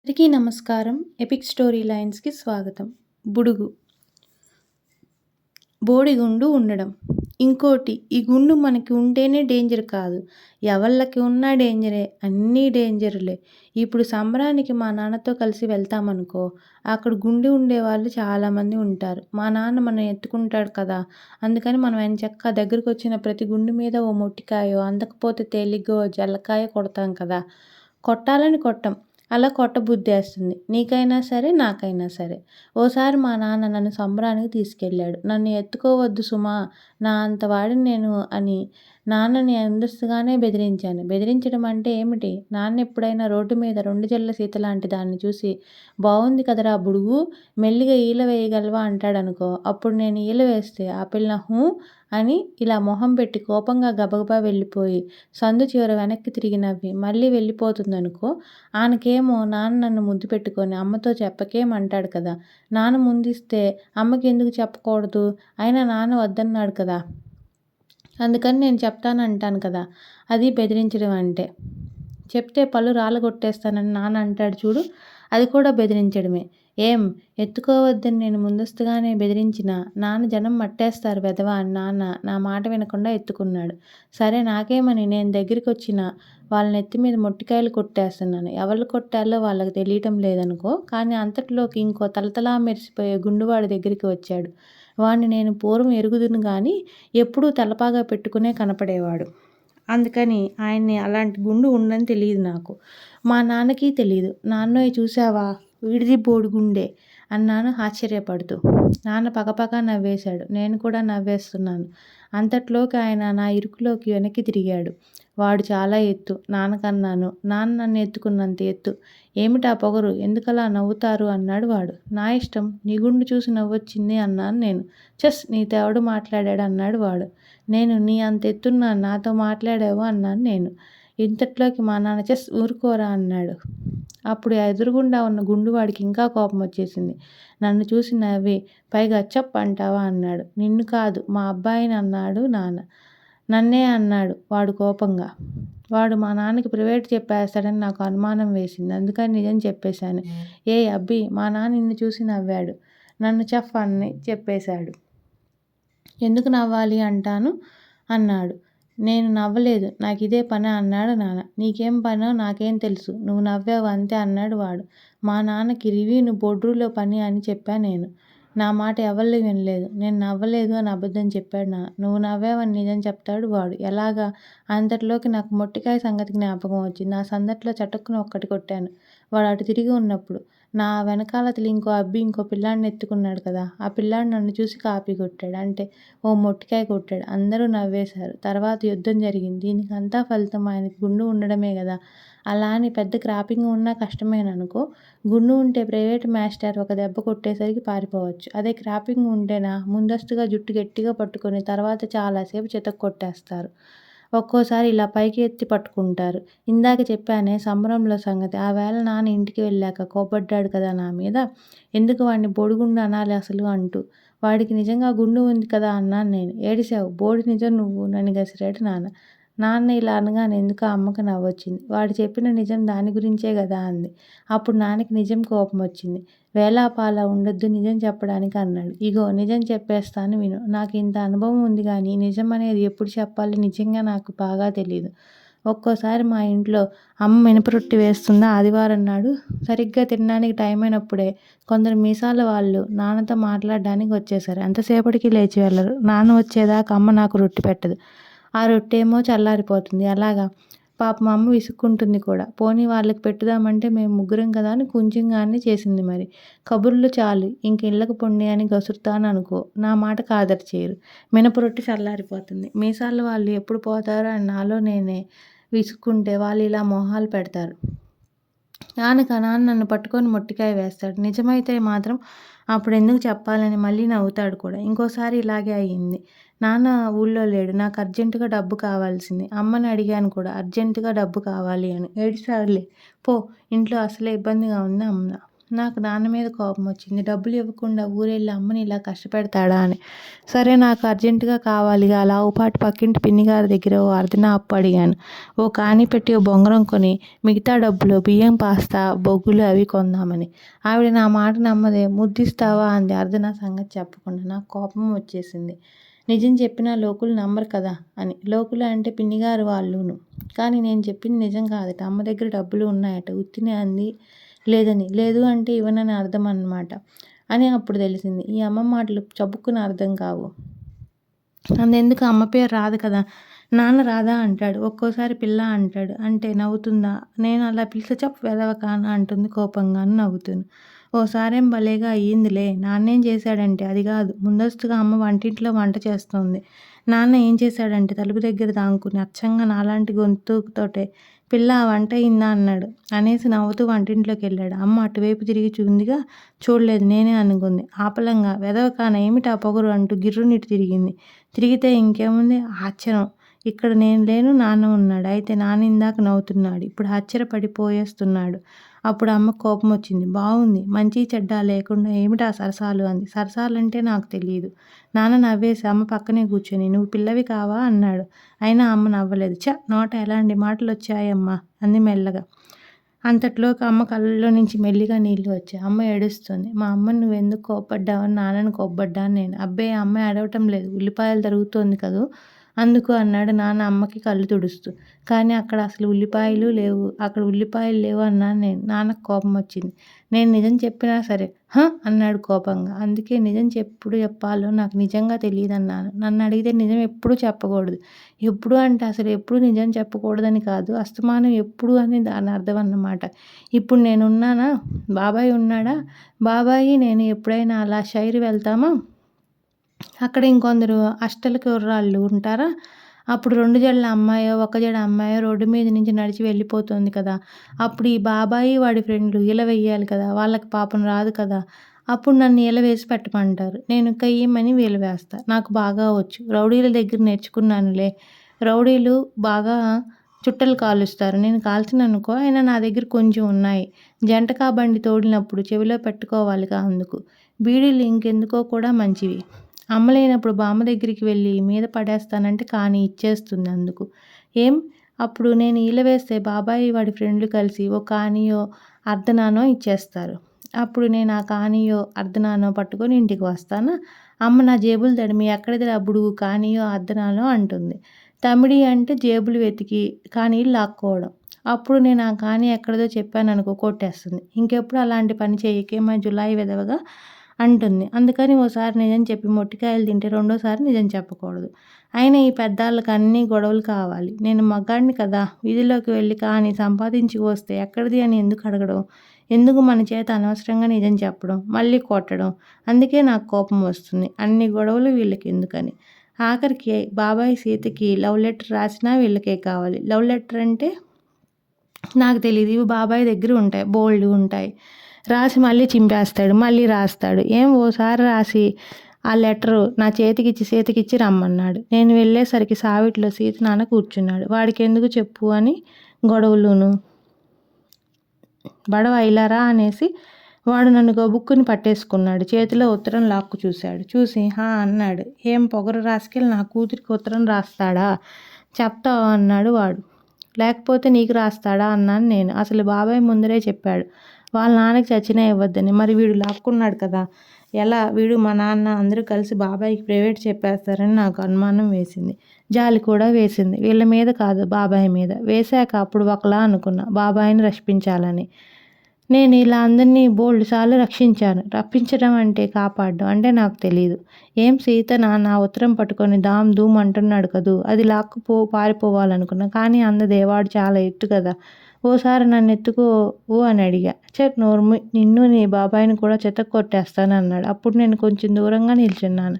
అందరికీ నమస్కారం. Epic story లైన్స్‌కి స్వాగతం. బుడుగు. బోడిగుండు ఉండడం. ఇంకోటి ఈ గుండు మనకి ఉంటేనే డేంజర్ కాదు. ఎవళ్ళకి ఉన్నా డేంజరే. అన్నీ డేంజర్‌లే. ఇప్పుడు సంబరానికి మా నాన్నతో కలిసి వెళ్తామనుకో, అక్కడ గుండు ఉండేవాళ్ళు చాలామంది ఉంటారు. మా నాన్న మనల్ని ఎత్తుకుంటాడు కదా! అందుకని మనం ఎంచక్కా దగ్గరకొచ్చిన ప్రతి గుండు మీద ఓ మొట్టికాయో, అందకపోతే తేలిగ్గా ఓ జల్లకాయో కొడతాం కదా! కొట్టాలని కొట్టం. అలా కొట్టబుద్ధేస్తుంది. నీకైనా సరే, నాకైనా సరే. ఓసారి మా నాన్న నన్ను సంబరానికి తీసుకెళ్ళాడు. నన్ను ఎత్తుకోవద్దు సుమా! నా అంత వాడిని నేను అని నాన్నని ముందస్తుగానే బెదిరించాను. బెదిరించడం అంటే ఏమిటి? నాన్న ఎప్పుడైనా రోడ్డు మీద 2 జడల సీత లాంటి దాన్ని చూసి బావుంది కదరా బుడుగు! మెల్లిగా ఈల వేయగలవా అంటాడనుకో, అప్పుడు నేను ఈల వేస్తే ఆ పిల్ల హూ! అని ఇలా మొహం పెట్టి కోపంగా గబగబా వెళ్ళిపోయి, సందు చివర వెనక్కి తిరిగి నవ్వి మళ్ళీ వెళ్ళిపోతుందనుకో, ఆనకేమో నాన్న నన్ను ముద్దు పెట్టుకొని అమ్మతో చెప్పకేం అంటాడు కదా! నాన్న ముందిస్తే అమ్మకెందుకు చెప్పకూడదు? అయినా నాన్న వద్దన్నాడు కదా! అందుకని నేను చెప్తానంటాను కదా! అది బెదిరించడం అంటే. చెప్తే పళ్ళు రాలగొట్టేస్తానని నాన్న అంటాడు చూడు, అది కూడా బెదిరించడమే. ఏం ఎత్తుకోవద్దని నేను ముందస్తుగానే బెదిరించినా, నాన్న జనం మట్టేస్తారు వెధవ అని నాన్న నా మాట వినకుండా ఎత్తుకున్నాడు. సరే నాకేమని నేను దగ్గరికొచ్చినా వాళ్ళ నెత్తి మీద మొట్టికాయలు కొట్టేస్తున్నాను. ఎవళ్ళు కొట్టాలో వాళ్ళకి తెలియటం లేదనుకో, కానీ అంతట్లోకి ఇంకో తళతళా మెరిసిపోయే గుండువాడి దగ్గరికి వచ్చాడు. వాణ్ణి నేను పూర్వం ఎరుగుదును గానీ, ఎప్పుడూ తలపాగా పెట్టుకునే కనపడేవాడు. అందుకని ఆయన్ని అలాంటి గుండు ఉందని తెలీదు నాకు. మా నాన్నకి తెలీదు. నాన్నోయ్ చూశావా? వీడిది బోడిగుండే అన్నాను ఆశ్చర్యపడుతూ. నాన్న పకపక నవ్వేశాడు. నేను కూడా నవ్వేస్తున్నాను. అంతట్లోకి ఆయన నా ఇరుకులోకి వెనక్కి తిరిగాడు. వాడు చాలా ఎత్తు నాన్నకన్నాను. నాన్న నన్ను ఎత్తుకున్నంత ఎత్తు. ఏమిటా పొగరు? ఎందుకలా నవ్వుతారు అన్నాడు వాడు. నా ఇష్టం. నీ గుండు చూసి నవ్వొచ్చింది అన్నాను నేను. చెస్ నీతో ఎవడు మాట్లాడాడు అన్నాడు వాడు. నేను నీ అంత ఎత్తున్నాను నాతో మాట్లాడావు అన్నాను నేను. ఇంతట్లోకి మా నాన్న చెస్ ఊరుకోరా అన్నాడు. అప్పుడు ఎదురుగుండా ఉన్న గుండువాడికి ఇంకా కోపం వచ్చేసింది. నన్ను చూసి నవ్వి పైగా చప్ అంటావా అన్నాడు. నిన్ను కాదు మా అబ్బాయిని అన్నాడు నాన్న. నన్నే అన్నాడు వాడు కోపంగా. వాడు మా నాన్నకి ప్రైవేట్ చెప్పేస్తాడని నాకు అనుమానం వేసింది. అందుకని నిజం చెప్పేశాను. ఏయ్ అబ్బీ మా నాన్న నిన్ను చూసి నవ్వాడు. నన్ను చఫ్ అని చెప్పేశాడు. ఎందుకు నవ్వాలి అంటాను అన్నాడు. నేను నవ్వలేదు. నాకిదే పనా అన్నాడు నాన్న. నీకేం పనో నాకేం తెలుసు. నువ్వు నవ్వావు అంతే అన్నాడు వాడు. మా నాన్నకి రివ్యూను బోర్డ్రూలో పని అని చెప్పా నేను. నా మాట ఎవళ్ళు వినలేదు. నేను నవ్వలేదు అని అబద్ధం చెప్పాడు నాన్న. నువ్వు నవ్వావని నిజం చెప్తాడు వాడు. ఎలాగా? అంతటిలోకి నాకు మొట్టికాయ సంగతి జ్ఞాపకం వచ్చింది. ఆ సందట్లో చటుక్కున ఒక్కటి కొట్టాను. వాడు అటు తిరిగి ఉన్నప్పుడు. నా వెనకాలతలి ఇంకో అబ్బి ఇంకో పిల్లాడిని ఎత్తుకున్నాడు కదా! ఆ పిల్లాడు నన్ను చూసి కాపీ కొట్టాడు. అంటే ఓ మొట్టికాయ కొట్టాడు. అందరూ నవ్వేశారు. తర్వాత యుద్ధం జరిగింది. దీనికంతా ఫలితం ఆయనకి గుండు ఉండడమే గదా! అలా అని పెద్ద క్రాపింగ్ ఉన్నా కష్టమేననుకో. గుండు ఉంటే ప్రైవేట్ మాస్టర్ ఒక దెబ్బ కొట్టేసరికి పారిపోవచ్చు. అదే క్రాపింగ్ ఉంటేనా ముందస్తుగా జుట్టు గట్టిగా పట్టుకొని తర్వాత చాలాసేపు చితక్కొట్టేస్తారు. ఒక్కోసారి ఇలా పైకి ఎత్తి పట్టుకుంటారు. ఇందాక చెప్పానే సంబరంలో సంగతి. ఆ వేళ నాన్న ఇంటికి వెళ్ళాక కోప్పడ్డాడు కదా నా మీద. ఎందుకు వాడిని బోడిగుండు అనాలి అసలు అంటూ. వాడికి నిజంగా గుండు ఉంది కదా అన్నాను నేను. ఏడిశావు. బోడి నిజం నువ్వు నన్ను గసిరాడు నాన్న. నాన్న ఇలా అనగానే ఎందుకో అమ్మకి నవ్వొచ్చింది. వాడు చెప్పిన నిజం దాని గురించే గదా అంది. అప్పుడు నాన్నకి నిజం కోపం వచ్చింది. వేళాపాళా ఉండొద్దు నిజం చెప్పడానికి అన్నాడు. ఇగో నిజం చెప్పేస్తాను విను. నాకు ఇంత అనుభవం ఉంది గానీ నిజం అనేది ఎప్పుడు చెప్పాలో నిజంగా నాకు బాగా తెలీదు. ఒక్కోసారి మా ఇంట్లో అమ్మ మినపరొట్టి వేస్తుందా ఆదివారం నాడు సరిగ్గా తినడానికి టైం అయినప్పుడే కొందరు మీసాల వాళ్ళు నాన్నతో మాట్లాడడానికి వచ్చేశారు. ఎంతసేపటికి లేచి వెళ్ళరు. నాన్న వచ్చేదాకా అమ్మ నాకు రొట్టె పెట్టదు. ఆ రొట్టెమో చల్లారిపోతుంది. అలాగా పాపం అమ్మ విసుక్కుంటుంది కూడా. పోనీ వాళ్ళకి పెట్టుదామంటే మేము ముగ్గురం కదా అని కొంచెంగానే చేసింది మరి. కబుర్లు చాలు ఇంక ఇళ్ళకు పొండి అని గసురుతాను అనుకో. నా మాట ఖాతరు చేయరు. మినపరొట్టి చల్లారిపోతుంది. మీసాల వాళ్ళు ఎప్పుడు పోతారో అని నాలో నేనే విసుక్కుంటే వాళ్ళు ఇలా మొహాలు పెడతారు. నాన్న నన్ను పట్టుకొని మొట్టికాయ వేస్తాడు. నిజమైతే మాత్రం అప్పుడెందుకు చెప్పాలని మళ్ళీ నవ్వుతాడు కూడా. ఇంకోసారి ఇలాగే అయ్యింది. నాన్న ఊళ్ళో లేడు. నాకు అర్జెంటుగా డబ్బు కావాల్సింది. అమ్మని అడిగాను కూడా అర్జెంటుగా డబ్బు కావాలి అని. ఏడుస్తాడులే పో ఇంట్లో అసలే ఇబ్బందిగా ఉంది అమ్మ. నాకు నాన్న మీద కోపం వచ్చింది. డబ్బులు ఇవ్వకుండా ఊరెళ్ళి అమ్మని ఇలా కష్టపెడతాడా అని. సరే నాకు అర్జెంటుగా కావాలి. అలా ఓ పాటు పక్కింటి పిన్ని గారి దగ్గర ఓ అర్ధన అప్పు అడిగాను. ఓ కాణీ పెట్టి ఓ బొంగరం కొని మిగతా డబ్బులు బియ్యం, పాస్తా, బొగ్గులు అవి కొందామని. ఆవిడ నా మాట నమ్మదే. ముద్దిస్తావా అంది అర్ధన సంగతి చెప్పకుండా. నాకు కోపం వచ్చేసింది. నిజం చెప్పినా లోకులు నమ్మరు కదా అని. లోకులు అంటే పిన్నిగారు వాళ్ళును. కానీ నేను చెప్పింది నిజం కాదట. అమ్మ దగ్గర డబ్బులు ఉన్నాయట. ఉత్తినే అంది లేదని. లేదు అంటే ఇవ్వనని అర్థం అన్నమాట అని అప్పుడు తెలిసింది. ఈ అమ్మ మాటలు చబుక్కున అర్థం కావు. అందుకు అమ్మ పేరు రాదు కదా. నాన్న రాధా అంటాడు. ఒక్కోసారి పిల్ల అంటాడు. అంటే నవ్వుతుందా? నేను అలా పిలిస్తే చెప్పు వెధవ కానా అంటుంది కోపంగాను నవ్వుతుంది. ఓసారేం భలేగా అయ్యిందిలే. నాన్నేం చేశాడంటే అది కాదు. ముందస్తుగా అమ్మ వంటింట్లో వంట చేస్తోంది. నాన్న ఏం చేశాడంటే తలుపు దగ్గర దాంకుని అచ్చంగా నాలాంటి గొంతుతోటే పిల్ల ఆ వంట అయిందా అన్నాడు. అనేసి నవ్వుతూ వంటింట్లోకి వెళ్ళాడు. అమ్మ అటువైపు తిరిగి చూందిగా. చూడలేదు నేనే అనుకుంది. ఆపలంగా వెధవ కాన ఏమిటి ఆ పొగరు అంటూ గిర్రునిటి తిరిగింది. తిరిగితే ఇంకేముంది ఆశ్చర్యం. ఇక్కడ నేను లేను, నాన్న ఉన్నాడు. అయితే నాన్న ఇందాక నవ్వుతున్నాడు. ఇప్పుడు ఆశ్చర్యపడిపోయేస్తున్నాడు. అప్పుడు అమ్మకు కోపం వచ్చింది. బాగుంది. మంచి చెడ్డ లేకుండా ఏమిటా సరసాలు అంది. సరసాలంటే నాకు తెలియదు. నాన్న నవ్వేసి అమ్మ పక్కనే కూర్చొని నువ్వు పిల్లవి కావా అన్నాడు. అయినా అమ్మ నవ్వలేదు. నోట ఎలాంటి మాటలు వచ్చాయమ్మా అంది మెల్లగా. అంతట్లోకి అమ్మ కళ్ళలో నుంచి మెల్లిగా నీళ్లు వచ్చాయి. అమ్మ ఏడుస్తుంది. మా అమ్మని నువ్వెందుకు కోప్పడ్డావని నాన్నని కోప్పడ్డాను నేను. అబ్బే అమ్మాయి ఏడవటం లేదు. ఉల్లిపాయలు తరుగుతోంది కదూ అందుకు అన్నాడు నాన్న అమ్మకి కళ్ళు తుడుస్తూ. కానీ అక్కడ అసలు ఉల్లిపాయలు లేవు. అక్కడ ఉల్లిపాయలు లేవు అన్నాను నేను. నాన్నకు కోపం వచ్చింది. నేను నిజం చెప్పినా సరే అన్నాడు కోపంగా. అందుకే నిజం ఎప్పుడు చెప్పాలో నాకు నిజంగా తెలియదన్నాను. నన్ను అడిగితే నిజం ఎప్పుడూ చెప్పకూడదు. ఎప్పుడు అంటే అసలు ఎప్పుడు నిజం చెప్పకూడదని కాదు. అస్తమానం ఎప్పుడు అని దాని అర్థం అన్నమాట. ఇప్పుడు నేనున్నానా? బాబాయ్ ఉన్నాడా? బాబాయి నేను ఎప్పుడైనా అలా షైరు వెళ్తామా? అక్కడ ఇంకొందరు అష్టల కుర్రాళ్ళు ఉంటారా? అప్పుడు 2 జడల అమ్మాయో, 1 జడ అమ్మాయో రోడ్డు మీద నుంచి నడిచి వెళ్ళిపోతుంది కదా! అప్పుడు ఈ బాబాయి, వాడి ఫ్రెండ్లు ఈల వెయ్యాలి కదా! వాళ్ళకి పాపం రాదు కదా! అప్పుడు నన్ను ఈల వేసి పెట్టమంటారు. నేను కయ్యిమని ఈల వేస్తా. నాకు బాగా వచ్చు. రౌడీల దగ్గర నేర్చుకున్నానులే. రౌడీలు బాగా చుట్టలు కాలుస్తారు. నేను కాల్చననుకో. అయినా నా దగ్గర కొంచెం ఉన్నాయి. జంటకా బండి తోడినప్పుడు చెవిలో పెట్టుకోవాలిగా అందుకు. బీడీలు ఇంకెందుకో కూడా మంచివి. అమ్మ లేనప్పుడు బామ్మ దగ్గరికి వెళ్ళి మీద పడేస్తానంటే కానీ ఇచ్చేస్తుంది అందుకు. ఏం? అప్పుడు నేను ఈల వేస్తే బాబాయి వాడి ఫ్రెండ్లు కలిసి ఓ కానీయో అర్ధనానో ఇచ్చేస్తారు. అప్పుడు నేను ఆ కానీయో అర్ధనానో పట్టుకొని ఇంటికి వస్తానా? అమ్మ నా జేబులు తడిమి ఎక్కడిదిరా బుడుగు కానీయో అర్ధనానో అంటుంది. తమిడి అంటే జేబులు వెతికి కానీలు లాక్కోవడం. అప్పుడు నేను ఆ కానీ ఎక్కడిదో చెప్పాననుకో కొట్టేస్తుంది. ఇంకెప్పుడు అలాంటి పని చెయ్యకే మా జులాయి వెధవగా అంటుంది. అందుకని ఓసారి నిజం చెప్పి మొట్టికాయలు తింటే రెండోసారి నిజం చెప్పకూడదు. అయినా ఈ పెద్దాళ్ళకి అన్నీ గొడవలు కావాలి. నేను మగాడిని కదా! వీధిలోకి వెళ్ళి కానీ సంపాదించి వస్తే ఎక్కడిది అని ఎందుకు అడగడం? ఎందుకు మన చేత అనవసరంగా నిజం చెప్పడం? మళ్ళీ కొట్టడం? అందుకే నాకు కోపం వస్తుంది. అన్ని గొడవలు వీళ్ళకెందుకని. ఆఖరికి బాబాయ్ సీతకి లవ్ లెటర్ రాసినా వీళ్ళకే కావాలి. లవ్ లెటర్ అంటే నాకు తెలీదు. ఇవి బాబాయ్ దగ్గర ఉంటాయి. బోల్డు ఉంటాయి. రాసి మళ్ళీ చింపేస్తాడు. మళ్ళీ రాస్తాడు. ఓసారి రాసి ఆ లెటరు నా చేతికిచ్చి రమ్మన్నాడు. నేను వెళ్ళేసరికి సావిట్లో సీత నాన్న కూర్చున్నాడు. వాడికెందుకు చెప్పు అని గొడవలును. బడవ ఇలారా అనేసి వాడు నన్ను గబుక్కుని పట్టేసుకున్నాడు. చేతిలో ఉత్తరం లాక్కు చూశాడు. చూసి అన్నాడు. ఏం పొగరు రాసుకెళ్ళి నా కూతురికి ఉత్తరం రాస్తాడా? చెప్తావా అన్నాడు వాడు. లేకపోతే నీకు రాస్తాడా అన్నాను నేను. అసలు బాబాయ్ ముందరే చెప్పాడు వాళ్ళ నాన్నకి చచ్చినా ఇవ్వద్దని. మరి వీడు లాక్కున్నాడు కదా! ఎలా? వీడు మా నాన్న అందరూ కలిసి బాబాయికి ప్రైవేట్ చెప్పేస్తారని నాకు అనుమానం వేసింది. జాలి కూడా వేసింది. వీళ్ళ మీద కాదు బాబాయ్ మీద. వేశాక అప్పుడు ఒకలా అనుకున్నా బాబాయిని రక్షించాలని. నేను ఇలా అందరినీ బోల్డ్ సార్లు రక్షించాను. రప్పించడం అంటే కాపాడడం అంటే నాకు తెలీదు. ఏం సీత నా ఉత్తరం పట్టుకొని దామ్ దూమ్ అంటున్నాడు కదూ. అది పారిపోవాలనుకున్నా. కానీ అందదే. వాడు చాలా ఎత్తు కదా! ఓసారి నన్ను ఎత్తుకోవు అని అడిగా. నోర్ము నిన్ను నీ బాబాయిని కూడా కొట్టేస్తాను అన్నాడు. అప్పుడు నేను కొంచెం దూరంగా నిల్చున్నాను.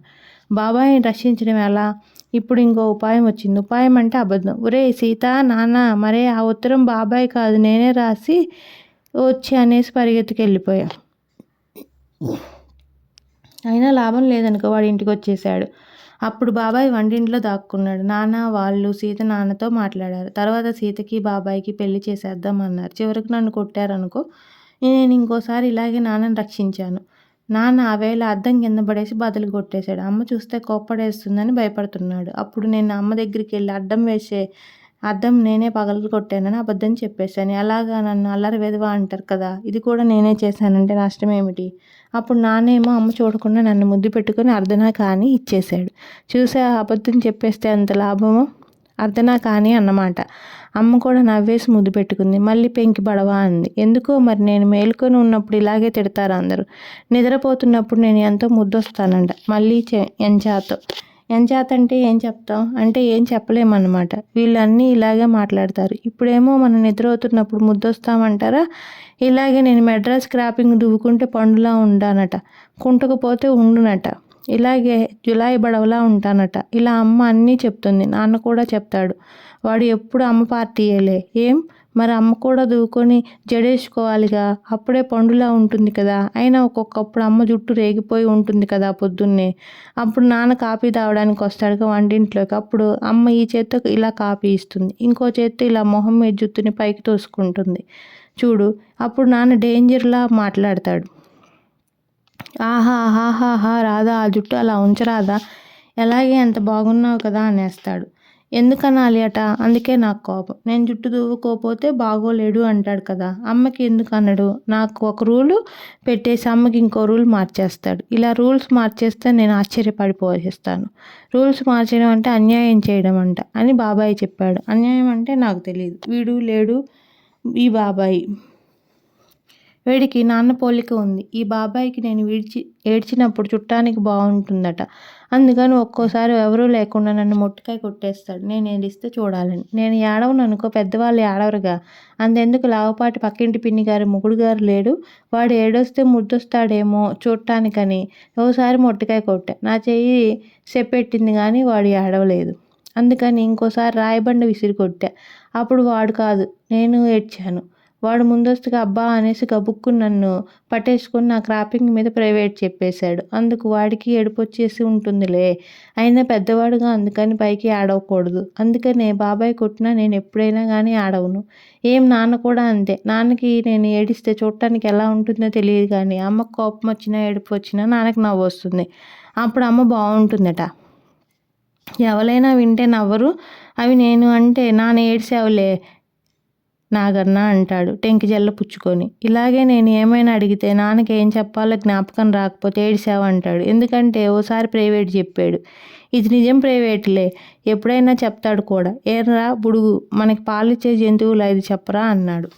బాబాయిని రక్షించడం ఎలా? ఇప్పుడు ఇంకో ఉపాయం వచ్చింది. ఉపాయం అంటే అబద్ధం. ఒరేయ్ సీత నాన్న మరే ఆ ఉత్తరం బాబాయ్ కాదు నేనే రాసి వచ్చి అనేసి పరిగెత్తుకెళ్ళిపోయా. అయినా లాభం లేదనుకో. వాడి ఇంటికి వచ్చేసాడు. అప్పుడు బాబాయ్ వంటింట్లో దాక్కున్నాడు. నాన్న వాళ్ళు సీత నాన్నతో మాట్లాడారు. తర్వాత సీతకి బాబాయికి పెళ్లి చేసేద్దాం అన్నారు. చివరికి నన్ను కొట్టారనుకో. నేను ఇంకోసారి ఇలాగే నాన్నని రక్షించాను. నాన్న ఆ వేళ అద్దం కింద పడేసి బదులు కొట్టేశాడు. అమ్మ చూస్తే కోప్పడేస్తుందని భయపడుతున్నాడు. అప్పుడు నేను అమ్మ దగ్గరికెళ్ళి అద్దం నేనే పగలగొట్టానని అబద్ధం చెప్పేశాను. ఎలాగా నన్ను అల్లరి వెధవ అంటారు కదా! ఇది కూడా నేనే చేశానంటే నష్టమేమిటి? అప్పుడు నాన్నేమో అమ్మ చూడకుండా నన్ను ముద్దు పెట్టుకొని అర్ధనా కానీ ఇచ్చేశాడు. చూసావా అబద్ధం చెప్పేస్తే ఎంత లాభమో? అర్ధనా కానీ అన్నమాట. అమ్మ కూడా నవ్వేసి ముద్దు పెట్టుకుంది. మళ్ళీ పెంకి బడవా అంది. ఎందుకో మరి నేను మేలుకొని ఉన్నప్పుడు ఇలాగే తిడతారు అందరూ. నిద్రపోతున్నప్పుడు నేను ఎంతో ముద్దొస్తానంట. మళ్ళీ ఎంచాతో. ఎంచాతంటే ఏం చెప్తాం? అంటే ఏం చెప్పలేమన్నమాట. వీళ్ళన్నీ ఇలాగే మాట్లాడతారు. ఇప్పుడేమో మనం నిద్రపోతున్నప్పుడు ముద్దొస్తామంటారా? ఇలాగే నేను మెడ్రాస్ క్రాపింగ్ దువ్వుకుంటే పండులా ఉండానట. కుంటకపోతే ఉండునట. ఇలాగే జులాయి బడవలా ఉంటానట. ఇలా అమ్మ అన్నీ చెప్తుంది. నాన్న కూడా చెప్తాడు. వాడు ఎప్పుడు అమ్మ పార్టీయేలే. ఏం మరి అమ్మ కూడా దువ్వుకొని జడేసుకోవాలిగా. అప్పుడే పండులా ఉంటుంది కదా. అయినా ఒక్కొక్కప్పుడు అమ్మ జుట్టు రేగిపోయి ఉంటుంది కదా పొద్దున్నే. అప్పుడు నాన్న కాఫీ తాగడానికి వస్తాడుగా వంటింట్లోకి. అప్పుడు అమ్మ ఈ చేత్తో ఇలా కాఫీ ఇస్తుంది. ఇంకో చేత్తో ఇలా మొహం మీద జుట్టుని పైకి తోసుకుంటుంది చూడు. అప్పుడు నాన్న డేంజర్లా మాట్లాడతాడు. ఆహా ఆహాహా రాధా, ఆ జుట్టు అలా ఉంచరాదా? ఎలాగే ఎంత బాగున్నావు కదా అనేస్తాడు. ఎందుకనాలి అట? అందుకే నాకు కోపం. నేను జుట్టు దువ్వుకోపోతే బాగోలేడు అంటాడు కదా. అమ్మకి ఎందుకు అనడు? నాకు ఒక రూలు పెట్టేసి అమ్మకి ఇంకో రూల్ మార్చేస్తాడు. ఇలా రూల్స్ మార్చేస్తే నేను ఆశ్చర్యపడిపోయేస్తాను. రూల్స్ మార్చడం అంటే అన్యాయం చేయడం అంట అని బాబాయ్ చెప్పాడు. అన్యాయం అంటే నాకు తెలియదు. వీడు లేడు ఈ బాబాయి. వీడికి నాన్న పోలిక ఉంది. ఈ బాబాయికి నేను ఏడ్చినప్పుడు చుట్టానికి బాగుంటుందట. అందుకని ఒక్కోసారి ఎవరూ లేకుండా నన్ను మొట్టికాయ కొట్టేస్తాడు. నేను ఏడిస్తే చూడాలని. నేను ఏడవననుకో, పెద్దవాళ్ళు ఏడవరుగా. అంతెందుకు లావుపాటి పక్కింటి పిన్ని గారి మొగుడు గారు లేడు, వాడు ఏడొస్తే ముద్దొస్తాడేమో చూడటానికని ఓసారి మొట్టికాయ కొట్టా. నా చెయ్యి సెప్పెట్టింది కానీ వాడు ఏడవలేదు. అందుకని ఇంకోసారి రాయిబండ విసిరి కొట్టా. అప్పుడు వాడు కాదు, నేను ఏడ్చాను. వాడు ముందస్తుగా అబ్బా అనేసి గబుక్కుని నన్ను పట్టేసుకొని నా క్రాపింగ్ మీద ప్రైవేట్ చెప్పేశాడు. అందుకు వాడికి ఏడుపొచ్చేసి ఉంటుందిలే. అయినా పెద్దవాడుగా అందుకని పైకి ఆడవకూడదు. అందుకనే బాబాయ్ కొట్టినా నేను ఎప్పుడైనా కానీ ఆడవను. ఏం నాన్న కూడా అంతే. నాన్నకి నేను ఏడిస్తే చూడటానికి ఎలా ఉంటుందో తెలియదు కానీ అమ్మకు కోపం వచ్చినా ఏడుపు వచ్చినా నాన్నకి నవ్వు వస్తుంది. అప్పుడు అమ్మ బాగుంటుందట. ఎవరైనా వింటే నవ్వరు. అవి నేను అంటే నాన్న ఏడ్చావులే నాగన్నా అంటాడు టెంకి జల్ల పుచ్చుకొని. ఇలాగే నేను ఏమైనా అడిగితే నాన్నకి ఏం చెప్పాలో జ్ఞాపకం రాకపోతే ఏడిసావు అంటాడు. ఎందుకంటే ఓసారి ప్రైవేట్ చెప్పాడు. ఇది నిజం ప్రైవేట్లే, ఎప్పుడైనా చెప్తాడు కూడా. ఏర్రా బుడుగు, మనకి పాలిచ్చే జంతువులు 5 చెప్పరా అన్నాడు.